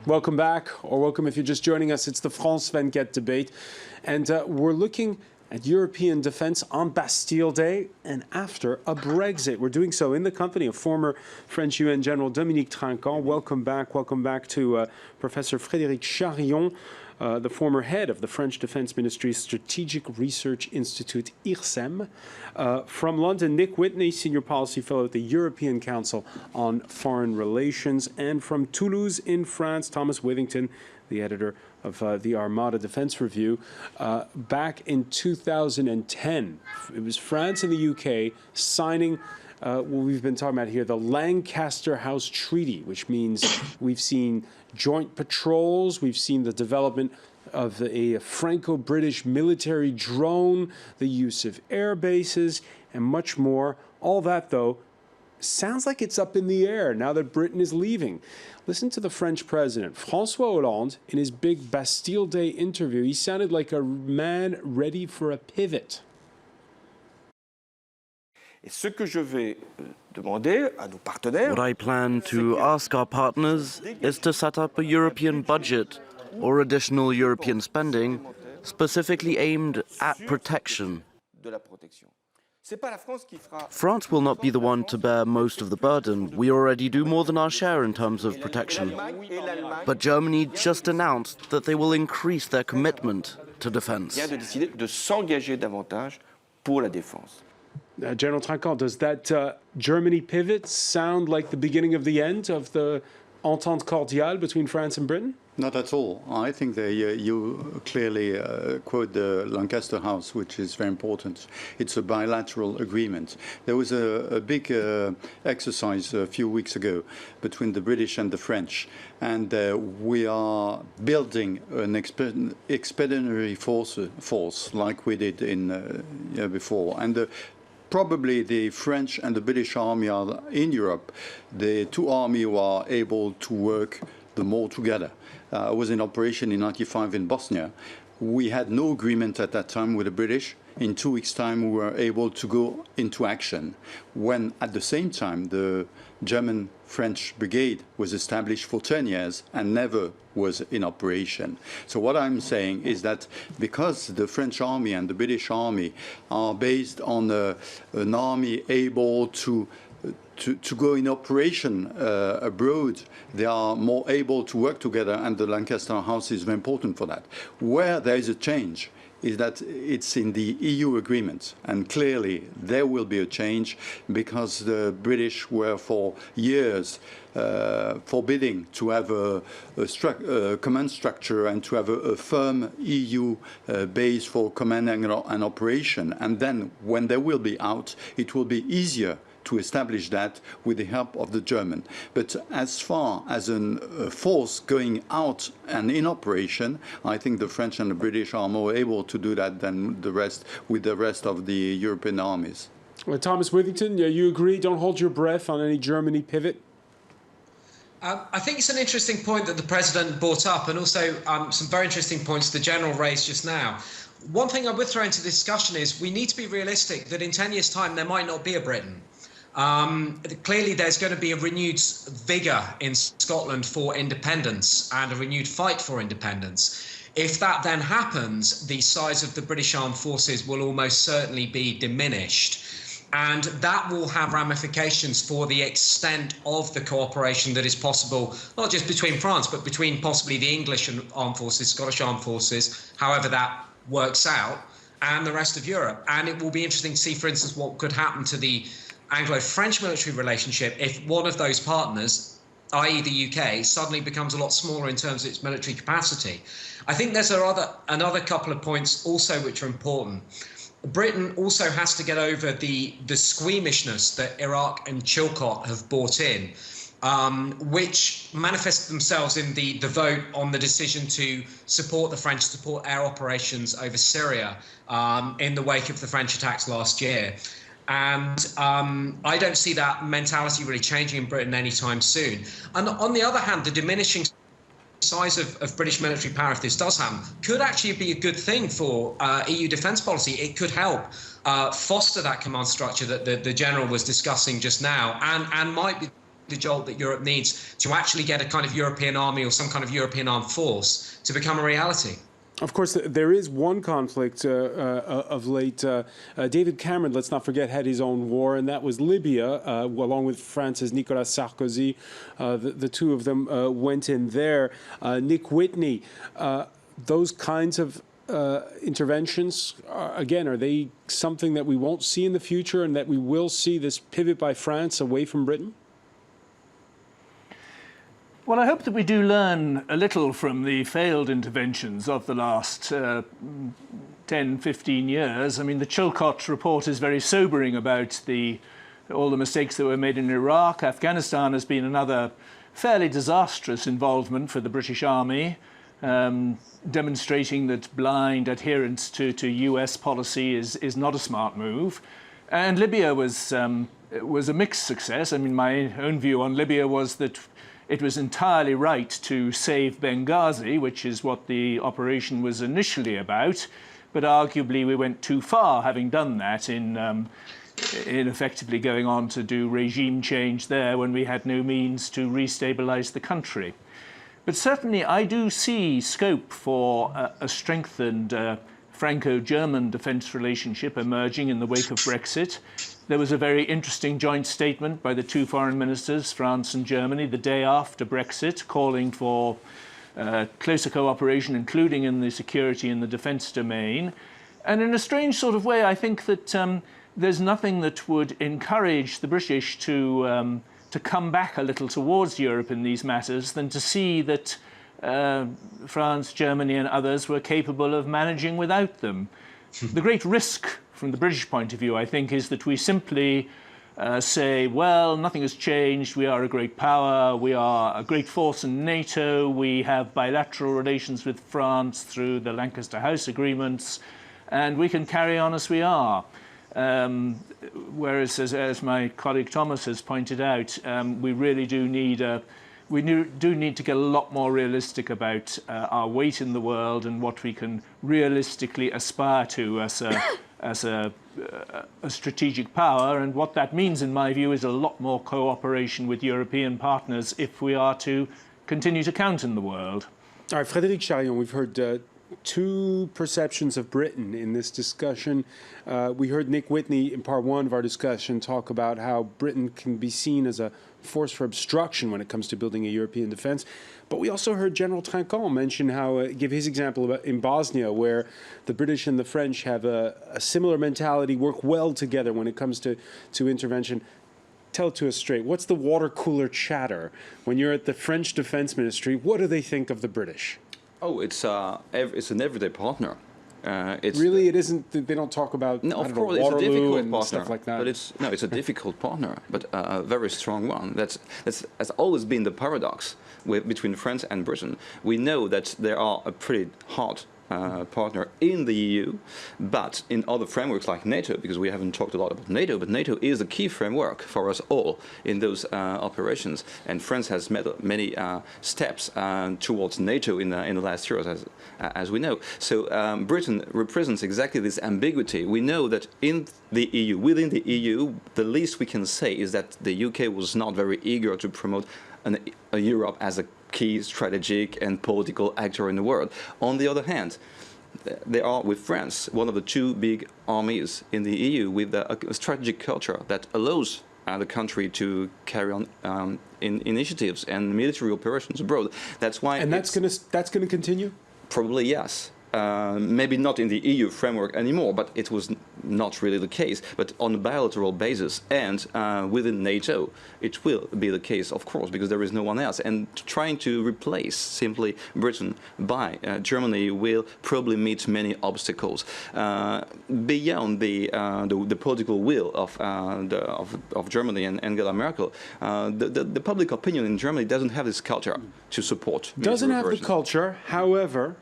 Welcome back, or welcome if you're just joining us. It's the France 24 debate, and we're looking at European defense on Bastille Day and after a Brexit. We're doing so in the company of former French UN General Dominique Trinquant. Welcome back to Professor Frédéric Charillon, the former head of the French Defense Ministry's Strategic Research Institute, IRSEM. From London, Nick Whitney, Senior Policy Fellow at the European Council on Foreign Relations. And from Toulouse in France, Thomas Withington, the editor of the Armada Defense Review. Back in 2010, it was France and the UK signing what we've been talking about here, the Lancaster House Treaty, which means we've seen joint patrols, we've seen the development of a Franco-British military drone, the use of air bases, and much more. All that, though, sounds like it's up in the air now that Britain is leaving. Listen to the French president, François Hollande, in his big Bastille Day interview. He sounded like a man ready for a pivot. What I plan to ask our partners is to set up a European budget or additional European spending specifically aimed at protection. France will not be the one to bear most of the burden. We already do more than our share in terms of protection. But Germany just announced that they will increase their commitment to defense. General Trinquant, does that Germany pivot sound like the beginning of the end of the Entente Cordiale between France and Britain? Not at all. I think that you clearly quote the Lancaster House, which is very important. It's a bilateral agreement. There was a big exercise a few weeks ago between the British and the French, and we are building an expeditionary force like we did in before. And probably the French and the British army are in Europe, the two armies who are able to work the more together. I was in operation in '95 in Bosnia. We had no agreement at that time with the British. In 2 weeks' time, we were able to go into action, when at the same time the German-French brigade was established for 10 years and never was in operation. So what I'm saying is that because the French army and the British army are based on an army able to go in operation abroad, they are more able to work together, and the Lancaster House is very important for that. Where there is a change is that it's in the EU agreement, and clearly there will be a change because the British were for years forbidding to have a command structure and to have a firm EU base for command and operation. And then when they will be out, it will be easier to establish that with the help of the German. But as far as a force going out and in operation, I think the French and the British are more able to do that than the rest, with the rest of the European armies. Well, Thomas Withington, you agree? Don't hold your breath on any Germany pivot? I think it's an interesting point that the President brought up, and also some very interesting points the General raised just now. One thing I would throw into discussion is we need to be realistic that in 10 years' time there might not be a Britain. Clearly, there's going to be a renewed vigour in Scotland for independence and a renewed fight for independence. If that then happens, the size of the British armed forces will almost certainly be diminished. And that will have ramifications for the extent of the cooperation that is possible, not just between France, but between possibly the English armed forces, Scottish armed forces, however that works out, and the rest of Europe. And it will be interesting to see, for instance, what could happen to the Anglo-French military relationship if one of those partners, i.e. the UK, suddenly becomes a lot smaller in terms of its military capacity. I think there's another couple of points also which are important. Britain also has to get over the squeamishness that Iraq and Chilcot have brought in, which manifested themselves in the vote on the decision to support the French, support air operations over Syria in the wake of the French attacks last year. And I don't see that mentality really changing in Britain anytime soon. And on the other hand, the diminishing size of British military power, if this does happen, could actually be a good thing for EU defence policy. It could help foster that command structure that the General was discussing just now, and might be the jolt that Europe needs to actually get a kind of European army or some kind of European armed force to become a reality. Of course, there is one conflict of late. David Cameron, let's not forget, had his own war, and that was Libya, along with France's Nicolas Sarkozy. The two of them went in there. Nick Whitney, those kinds of interventions, again, are they something that we won't see in the future and that we will see this pivot by France away from Britain? Well, I hope that we do learn a little from the failed interventions of the last 10, 15 years. I mean, the Chilcot report is very sobering about all the mistakes that were made in Iraq. Afghanistan has been another fairly disastrous involvement for the British Army, demonstrating that blind adherence to US policy is not a smart move. And Libya was a mixed success. I mean, my own view on Libya was that it was entirely right to save Benghazi, which is what the operation was initially about, but arguably we went too far having done that in effectively going on to do regime change there when we had no means to restabilize the country. But certainly I do see scope for a strengthened Franco-German defence relationship emerging in the wake of Brexit. There was a very interesting joint statement by the two foreign ministers, France and Germany, the day after Brexit, calling for closer cooperation, including in the security and the defence domain. And in a strange sort of way, I think that there's nothing that would encourage the British to come back a little towards Europe in these matters than to see that France, Germany and others were capable of managing without them. The great risk from the British point of view, I think, is that we simply say, well, nothing has changed, we are a great power, we are a great force in NATO, we have bilateral relations with France through the Lancaster House agreements, and we can carry on as we are. Whereas, as my colleague Thomas has pointed out, we really do need to get a lot more realistic about our weight in the world and what we can realistically aspire to as a strategic power. And what that means, in my view, is a lot more cooperation with European partners if we are to continue to count in the world. All right, Frédéric Charion, we've heard two perceptions of Britain in this discussion. We heard Nick Whitney in part one of our discussion talk about how Britain can be seen as a force for obstruction when it comes to building a European defense. But we also heard General Trinquant mention how, give his example about in Bosnia, where the British and the French have a similar mentality, work well together when it comes to intervention. Tell it to us straight. What's the water cooler chatter when you're at the French Defense Ministry? What do they think of the British? Oh, it's an everyday partner. Really, it isn't. They don't talk about Waterloo it's a difficult partner, stuff like that. But it's a difficult partner, but a very strong one. That's always been the paradox between France and Britain. We know that they are a pretty hard partner in the EU, but in other frameworks like NATO, because we haven't talked a lot about NATO, but NATO is a key framework for us all in those operations. And France has made many steps towards NATO in the last years, as we know. So Britain represents exactly this ambiguity. We know that in the EU, within the EU, the least we can say is that the UK was not very eager to promote a Europe as a key strategic and political actor in the world. On the other hand, they are, with France, one of the two big armies in the EU with a strategic culture that allows the country to carry on in initiatives and military operations abroad. That's why. And that's going to continue? Probably yes. Maybe not in the EU framework anymore, but it was not really the case. But on a bilateral basis and within NATO, it will be the case, of course, because there is no one else. And trying to replace simply Britain by Germany will probably meet many obstacles beyond the political will of Germany and Angela Merkel. The public opinion in Germany doesn't have this culture to support. Doesn't have the culture, however.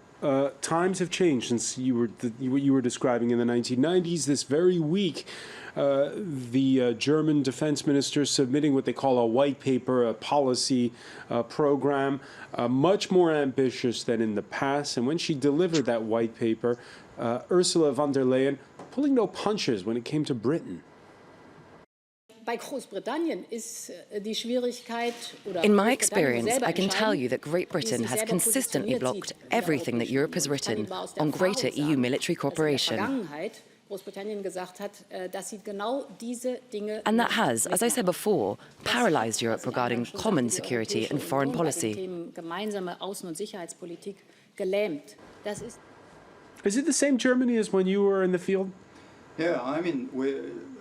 Times have changed since what you were describing in the 1990s. This very week, the German defense minister submitting what they call a white paper, a policy program, much more ambitious than in the past. And when she delivered that white paper, Ursula von der Leyen pulling no punches when it came to Britain. In my experience, I can tell you that Great Britain has consistently blocked everything that Europe has written on greater EU military cooperation. And that has, as I said before, paralysed Europe regarding common security and foreign policy. Is it the same Germany as when you were in the field? Yeah, I mean,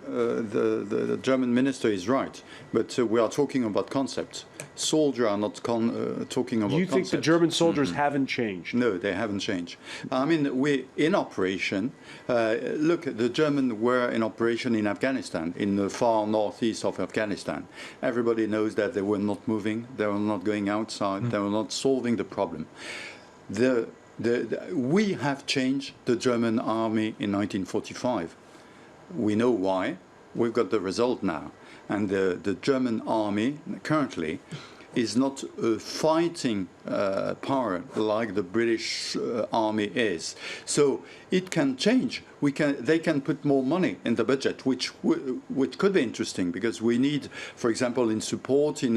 the German minister is right, but we are talking about concepts. Soldiers are not talking about concepts. You think the German soldiers haven't changed? No, they haven't changed. I mean, we in operation. Look, the Germans were in operation in Afghanistan, in the far northeast of Afghanistan. Everybody knows that they were not moving, they were not going outside, they were not solving the problem. We have changed the German army in 1945. We know why. We've got the result now. And the German army currently is not a fighting power like the British army is. So it can change. They can put more money in the budget, which could be interesting, because we need, for example, in support, in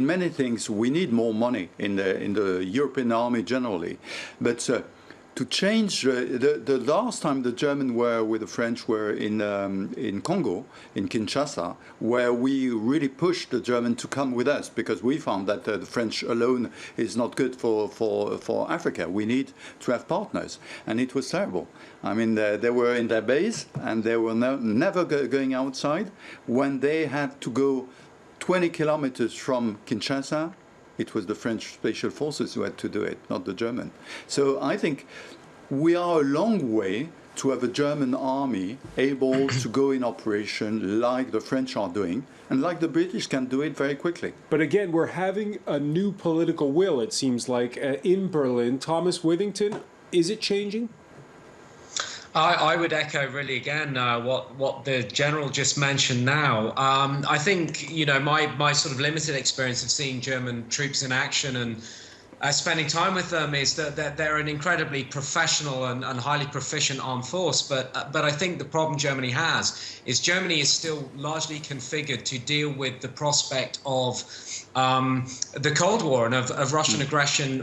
many things, we need more money in the European army generally. But to change, the last time the Germans were with the French were in Congo, in Kinshasa, where we really pushed the Germans to come with us, because we found that the French alone is not good for Africa. We need to have partners, and it was terrible. I mean, they were in their base, and they were never going outside. When they had to go 20 kilometers from Kinshasa, it was the French special forces who had to do it, not the German. So I think we are a long way to have a German army able to go in operation like the French are doing, and like the British can do it very quickly. But again, we're having a new political will, it seems like, in Berlin. Thomas Withington, is it changing? I would echo really again what the general just mentioned now. I think, you know, my sort of limited experience of seeing German troops in action and spending time with them is that they're an incredibly professional and highly proficient armed force. But I think the problem Germany has is Germany is still largely configured to deal with the prospect of the Cold War and of Russian aggression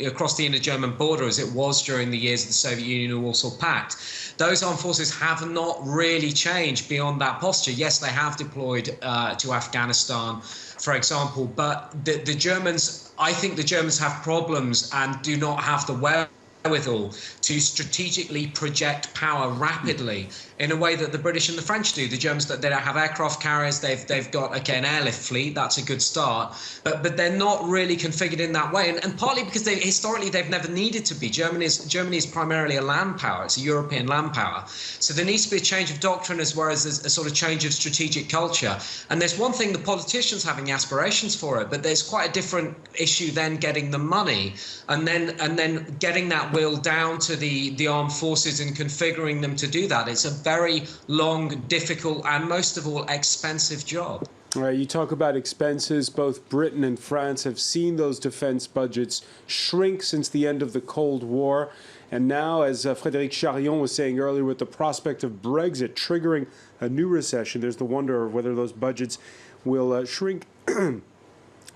across the inner-German border, as it was during the years of the Soviet Union and Warsaw Pact. Those armed forces have not really changed beyond that posture. Yes, they have deployed to Afghanistan, for example, but the Germans, I think the Germans have problems and do not have the wherewithal to strategically project power rapidly in a way that the British and the French do. The Germans, they don't have aircraft carriers. They've got, okay, an airlift fleet. That's a good start, but they're not really configured in that way, and partly because historically they've never needed to be. Germany is primarily a land power. It's a European land power. So there needs to be a change of doctrine as well as a sort of change of strategic culture. And there's one thing, the politicians having aspirations for it, but there's quite a different issue then getting the money and then getting that will down to the armed forces and configuring them to do that. It's a very long, difficult, and most of all, expensive job. All right, you talk about expenses. Both Britain and France have seen those defense budgets shrink since the end of the Cold War. And now, as Frédéric Charion was saying earlier, with the prospect of Brexit triggering a new recession, there's the wonder of whether those budgets will shrink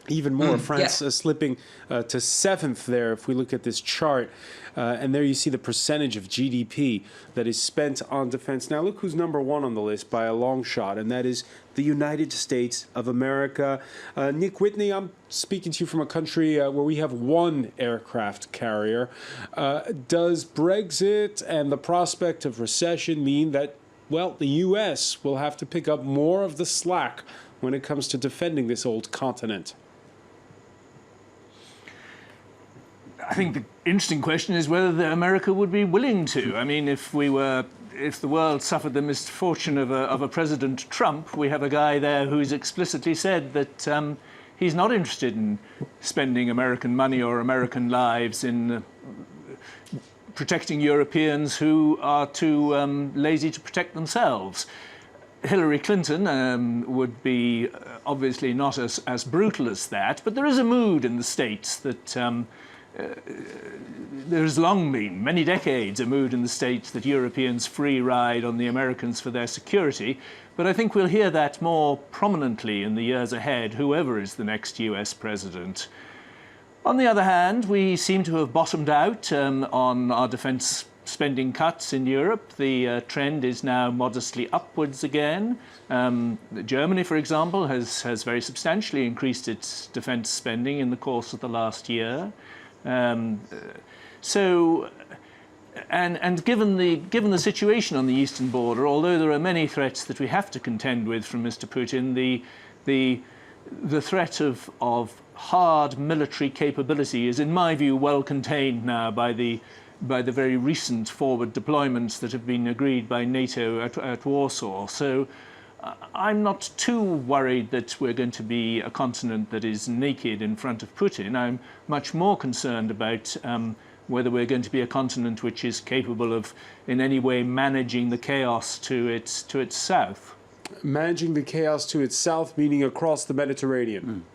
even more. France slipping to 7th there if we look at this chart. And there you see the percentage of GDP that is spent on defense. Now look who's number 1 on the list by a long shot, and that is the United States of America. Nick Whitney, I'm speaking to you from a country where we have 1 aircraft carrier. Does Brexit and the prospect of recession mean that, well, the U.S. will have to pick up more of the slack when it comes to defending this old continent? I think the interesting question is whether America would be willing to. I mean, if the world suffered the misfortune of a President Trump, we have a guy there who's explicitly said that he's not interested in spending American money or American lives in protecting Europeans who are too lazy to protect themselves. Hillary Clinton would be obviously not as brutal as that, but there is a mood in the States that there's long been, many decades, a mood in the States that Europeans free ride on the Americans for their security. But I think we'll hear that more prominently in the years ahead, whoever is the next US president. On the other hand, we seem to have bottomed out on our defence spending cuts in Europe. The trend is now modestly upwards again. Germany, for example, has very substantially increased its defence spending in the course of the last year. And given the situation on the eastern border, although there are many threats that we have to contend with from Mr. Putin, the threat of hard military capability is, in my view, well contained now by the very recent forward deployments that have been agreed by NATO at Warsaw. So I'm not too worried that we're going to be a continent that is naked in front of Putin. I'm much more concerned about whether we're going to be a continent which is capable of in any way managing the chaos to its south. Managing the chaos to its south, meaning across the Mediterranean.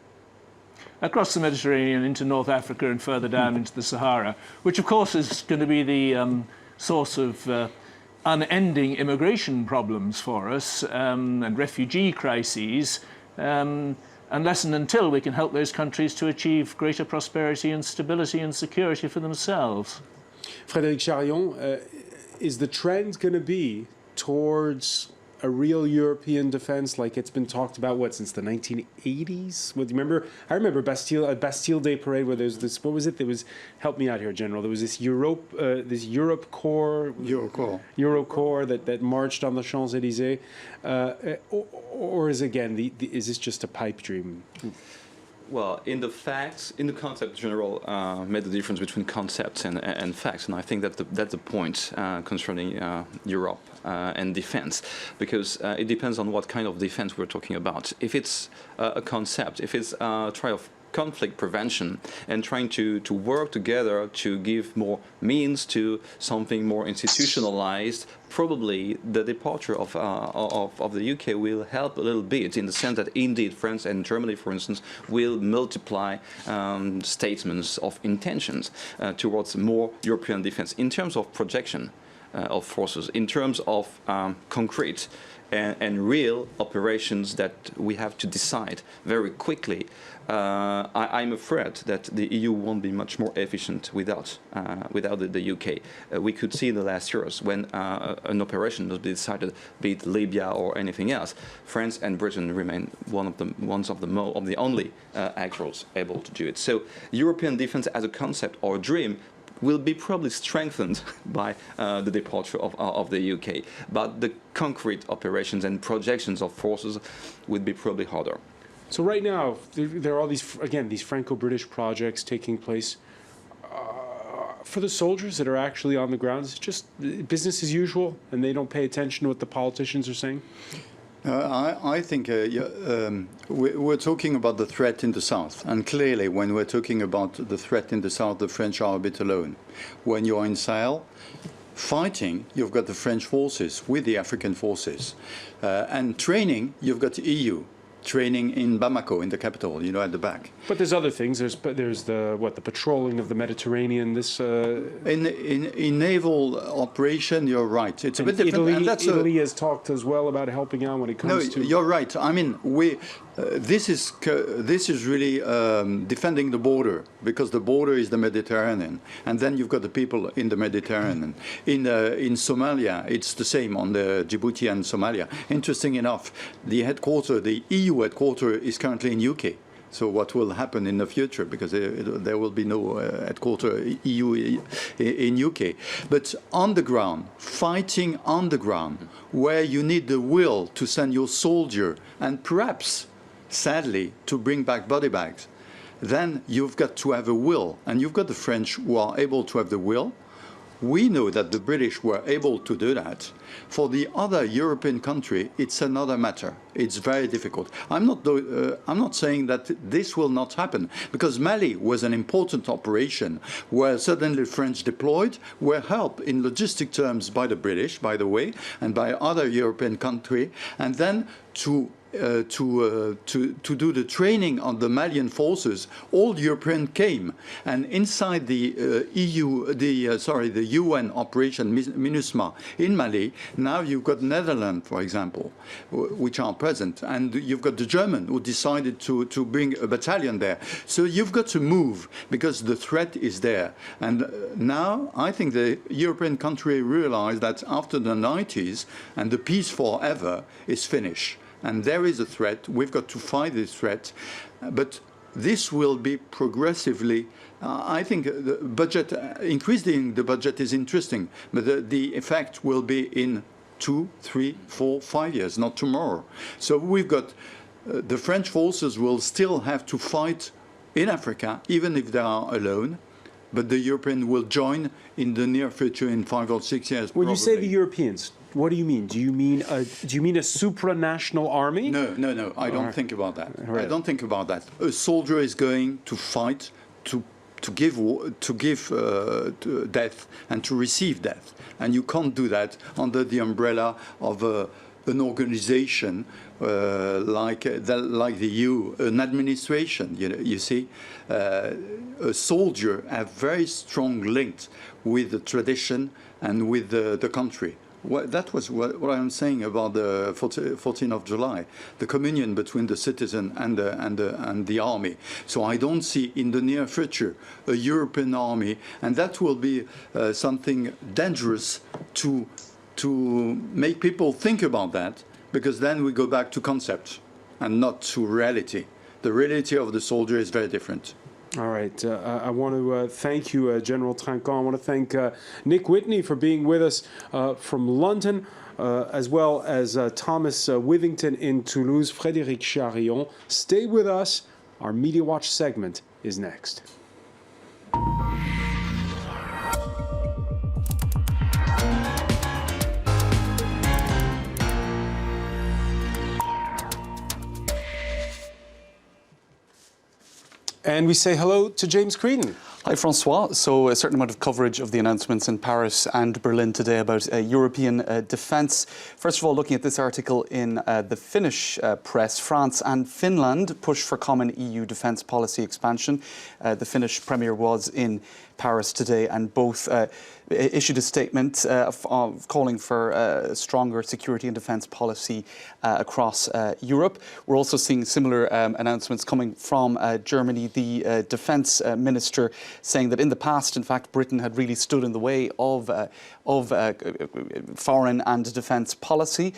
Across the Mediterranean into North Africa and further down into the Sahara, which of course is going to be the source of unending immigration problems for us and refugee crises, unless and until we can help those countries to achieve greater prosperity and stability and security for themselves. Frédéric Charion, is the trend going to be towards a real European defense like it's been talked about, what, since the 1980s? What, do you remember? I remember Bastille Day parade where there's this, what was it? There was, help me out here, General. There was this Europe Corps that marched on the Champs-Élysées. Or is, again, is this just a pipe dream? Well, in the concept, General made the difference between concepts and facts, and I think that's the point concerning Europe and defense, because it depends on what kind of defense we're talking about. If it's a concept, if it's a trial of conflict prevention and trying to work together to give more means to something more institutionalized, probably the departure of the UK will help a little bit, in the sense that indeed France and Germany, for instance, will multiply statements of intentions towards more European defense in terms of projection of forces, in terms of concrete and real operations that we have to decide very quickly. I'm afraid that the EU won't be much more efficient without the UK. We could see in the last years when an operation was decided, be it Libya or anything else, France and Britain remain one of the only actors able to do it. So European defense as a concept or dream will be probably strengthened by the departure of the UK. But the concrete operations and projections of forces would be probably harder. So right now, there are all these, again, these Franco-British projects taking place. For the soldiers that are actually on the ground, is it just business as usual and they don't pay attention to what the politicians are saying? I think we're talking about the threat in the south, and clearly when we're talking about the threat in the south, the French are a bit alone. When you're in Sahel fighting, you've got the French forces with the African forces, and training, you've got the EU. Training in Bamako, in the capital, you know, at the back. But there's other things. There's the patrolling of the Mediterranean. This in naval operation, you're right. It's a bit different. Italy has talked as well about helping out when it comes to. No, you're right. I mean, this is really defending the border, because the border is the Mediterranean, and then you've got the people in the Mediterranean. In Somalia, it's the same on the Djibouti and Somalia. Interesting enough, the EU headquarters is currently in UK. So what will happen in the future, because there will be no headquarters EU in UK. But on the ground, fighting on the ground, where you need the will to send your soldier and perhaps, sadly, to bring back body bags, then you've got to have a will. And you've got the French who are able to have the will. We know that the British were able to do that. For the other European country, it's another matter. It's very difficult. I'm not saying that this will not happen, because Mali was an important operation where suddenly French deployed, were helped in logistic terms by the British, by the way, and by other European countries, and then to to do the training on the Malian forces, all Europeans came, and inside the the UN operation MINUSMA in Mali, now you've got Netherlands, for example, which are present, and you've got the German who decided to bring a battalion there. So you've got to move because the threat is there, and now I think the European country realize that after the 90s and the peace forever is finished. And there is a threat. We've got to fight this threat. But this will be progressively, I think the budget, increasing the budget is interesting, but the effect will be in 2, 3, 4, 5 years, not tomorrow. So we've got, the French forces will still have to fight in Africa, even if they are alone. But the Europeans will join in the near future in 5 or 6 years. When you say the Europeans, what do you mean? Do you mean a supranational army? No. I don't think about that. Right. I don't think about that. A soldier is going to fight to give death and to receive death, and you can't do that under the umbrella of an organization like the EU, an administration. You see, a soldier have very strong links with the tradition and with the country. That was what I'm saying about the 14th of July, the communion between the citizen and the army. So I don't see in the near future a European army, and that will be something dangerous to make people think about that, because then we go back to concept and not to reality. The reality of the soldier is very different. All right. I want to thank you, General Trinquant. I want to thank Nick Whitney for being with us from London, as well as Thomas Withington in Toulouse, Frédéric Charillon. Stay with us. Our Media Watch segment is next. And we say hello to James Creedon. Hi, François. So a certain amount of coverage of the announcements in Paris and Berlin today about European defence. First of all, looking at this article in the Finnish press, France and Finland push for common EU defence policy expansion. The Finnish Premier was in Paris today, and both issued a statement calling for stronger security and defence policy across Europe. We're also seeing similar announcements coming from Germany. The defence minister saying that in the past, in fact, Britain had really stood in the way of foreign and defence policy.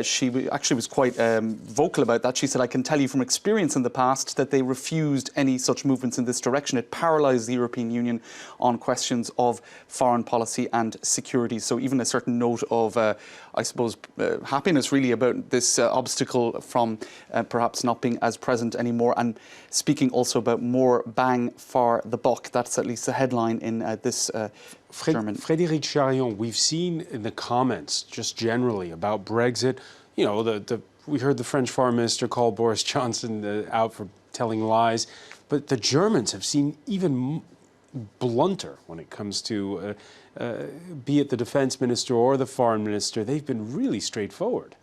She actually was quite vocal about that. She said, "I can tell you from experience in the past that they refused any such movements in this direction. It paralysed the European Union on questions of foreign policy and security." So even a certain note of, I suppose, happiness really about this obstacle from perhaps not being as present anymore, and speaking also about more bang for the buck. That's at least the headline in this German. Frédéric Charillon, we've seen in the comments just generally about Brexit, you know, we heard the French Foreign Minister call Boris Johnson out for telling lies, but the Germans have seen even blunter when it comes to, be it the defense minister or the foreign minister. They've been really straightforward.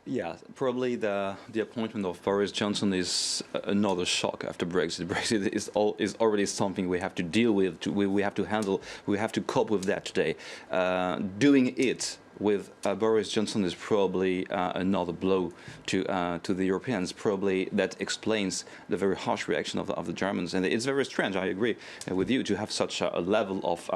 Yeah, probably the appointment of Boris Johnson is another shock after Brexit. Brexit is already something we have to deal with, we have to handle, we have to cope with that today. Doing it with Boris Johnson is probably another blow to the Europeans. Probably that explains the very harsh reaction of the Germans. And it's very strange, I agree with you, to have such a level of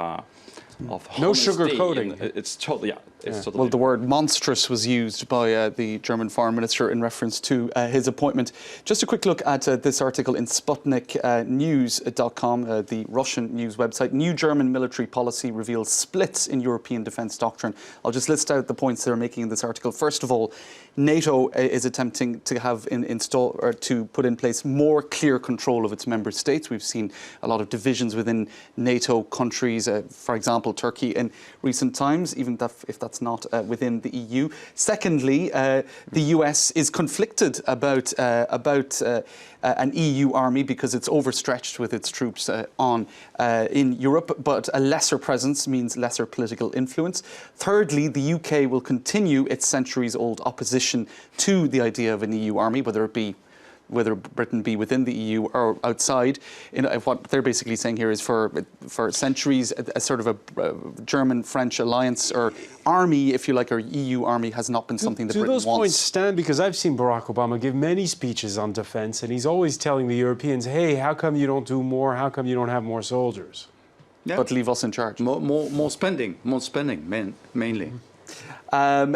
no sugarcoating. It's totally, yeah. Totally well, the word monstrous was used by the German foreign minister in reference to his appointment. Just a quick look at this article in SputnikNews.com, the Russian news website. New German military policy reveals splits in European defence doctrine. I'll just list out the points they're making in this article. First of all, NATO is attempting to have to put in place more clear control of its member states. We've seen a lot of divisions within NATO countries. For example, example, Turkey in recent times, even if that's not within the EU. Secondly, the US is conflicted about an EU army because it's overstretched with its troops in Europe, but a lesser presence means lesser political influence. Thirdly, the UK will continue its centuries-old opposition to the idea of an EU army, whether Britain be within the EU or outside. What they're basically saying here is for centuries, a sort of a German-French alliance or army, if you like, or EU army has not been something that Britain wants. Do those points stand? Because I've seen Barack Obama give many speeches on defence, and he's always telling the Europeans, hey, how come you don't do more? How come you don't have more soldiers? Yeah. But leave us in charge. More spending, mainly.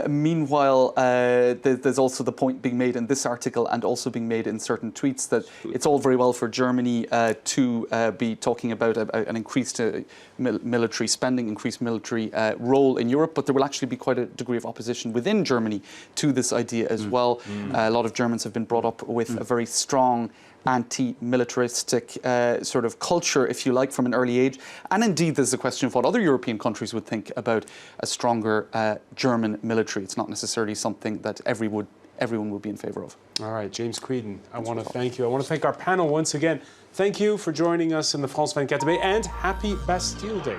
Meanwhile, there's also the point being made in this article and also being made in certain tweets that it's all very well for Germany to be talking about an increased military spending, increased military role in Europe, but there will actually be quite a degree of opposition within Germany to this idea as well. A lot of Germans have been brought up with a very strong anti-militaristic sort of culture, if you like, from an early age. And indeed, there's a question of what other European countries would think about a stronger German military. It's not necessarily something that everyone would be in favour of. All right, James Creedon, I want to thank you. I want to thank our panel once again. Thank you for joining us in the France 24 debate, and happy Bastille Day.